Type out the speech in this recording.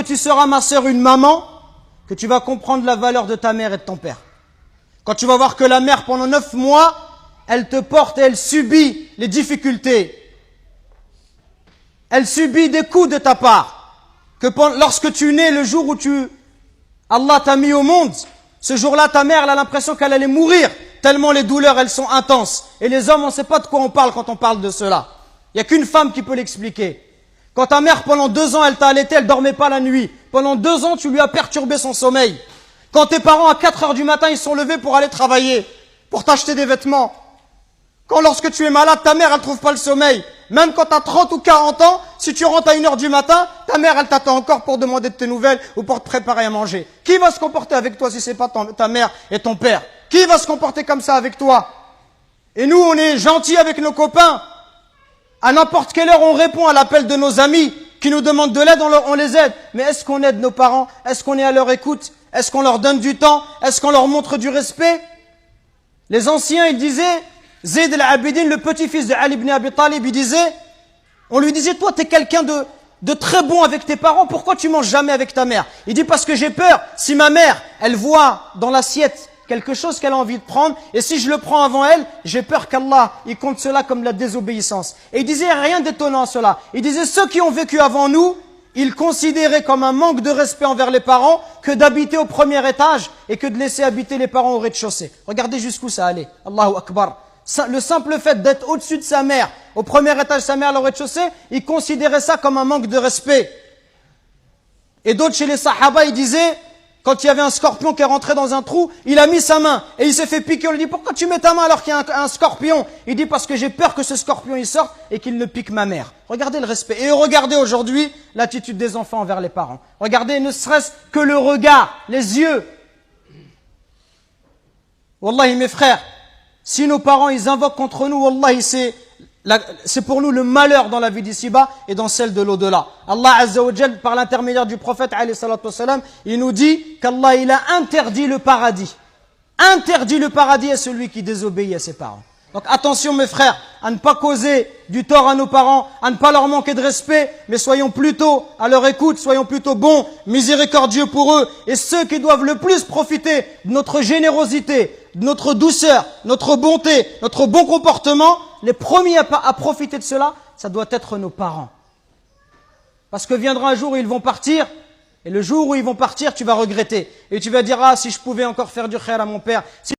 que tu seras, ma sœur, une maman, que tu vas comprendre la valeur de ta mère et de ton père. Quand tu vas voir que la mère, pendant 9 mois, elle te porte et elle subit les difficultés. Elle subit des coups de ta part. Que lorsque tu nais, le jour où Allah t'a mis au monde, ce jour-là, ta mère, elle a l'impression qu'elle allait mourir, tellement les douleurs, elles sont intenses. Et les hommes, on ne sait pas de quoi on parle quand on parle de cela. Il n'y a qu'une femme qui peut l'expliquer. Quand ta mère, pendant 2 ans, elle t'a allaité, elle ne dormait pas la nuit. Pendant 2 ans, tu lui as perturbé son sommeil. Quand tes parents, à 4 heures du matin, ils sont levés pour aller travailler, pour t'acheter des vêtements. Quand lorsque tu es malade, ta mère, elle ne trouve pas le sommeil. Même quand tu as 30 ou 40 ans, si tu rentres à 1 heure du matin, ta mère, elle t'attend encore pour demander de tes nouvelles ou pour te préparer à manger. Qui va se comporter avec toi si ce n'est pas ta mère et ton père? Qui va se comporter comme ça avec toi? Et nous, on est gentils avec nos copains. À n'importe quelle heure, on répond à l'appel de nos amis qui nous demandent de l'aide, on les aide. Mais est-ce qu'on aide nos parents? Est-ce qu'on est à leur écoute? Est-ce qu'on leur donne du temps? Est-ce qu'on leur montre du respect? Les anciens, ils disaient, Zayd al-Abidin, le petit-fils de Ali ibn Abi Talib, il disait, on lui disait, toi, tu es quelqu'un de très bon avec tes parents, pourquoi tu manges jamais avec ta mère? Il dit, parce que j'ai peur, si ma mère, elle voit dans l'assiette quelque chose qu'elle a envie de prendre, et si je le prends avant elle, j'ai peur qu'Allah, il compte cela comme la désobéissance. Et il disait rien d'étonnant à cela. Il disait, ceux qui ont vécu avant nous, ils considéraient comme un manque de respect envers les parents que d'habiter au premier étage et que de laisser habiter les parents au rez-de-chaussée. Regardez jusqu'où ça allait. Allahu Akbar. Le simple fait d'être au-dessus de sa mère, au premier étage, sa mère au rez-de-chaussée, ils considéraient ça comme un manque de respect. Et d'autres chez les Sahaba, ils disaient, quand il y avait un scorpion qui est rentré dans un trou, il a mis sa main et il s'est fait piquer. On lui dit, pourquoi tu mets ta main alors qu'il y a un scorpion? Il dit, parce que j'ai peur que ce scorpion il sorte et qu'il ne pique ma mère. Regardez le respect. Et regardez aujourd'hui l'attitude des enfants envers les parents. Regardez ne serait-ce que le regard, les yeux. Wallahi mes frères, si nos parents ils invoquent contre nous, wallahi c'est pour nous le malheur dans la vie d'ici-bas et dans celle de l'au-delà. Allah Azza wa Jal, par l'intermédiaire du prophète alayhi salatu wassalam, il nous dit qu'Allah il a interdit le paradis. Interdit le paradis à celui qui désobéit à ses parents. Donc attention mes frères, à ne pas causer du tort à nos parents, à ne pas leur manquer de respect, mais soyons plutôt à leur écoute, soyons plutôt bons, miséricordieux pour eux. Et ceux qui doivent le plus profiter de notre générosité, de notre douceur, notre bonté, notre bon comportement, les premiers à profiter de cela, ça doit être nos parents. Parce que viendra un jour où ils vont partir, et le jour où ils vont partir, tu vas regretter. Et tu vas dire, ah, si je pouvais encore faire du khair à mon père, si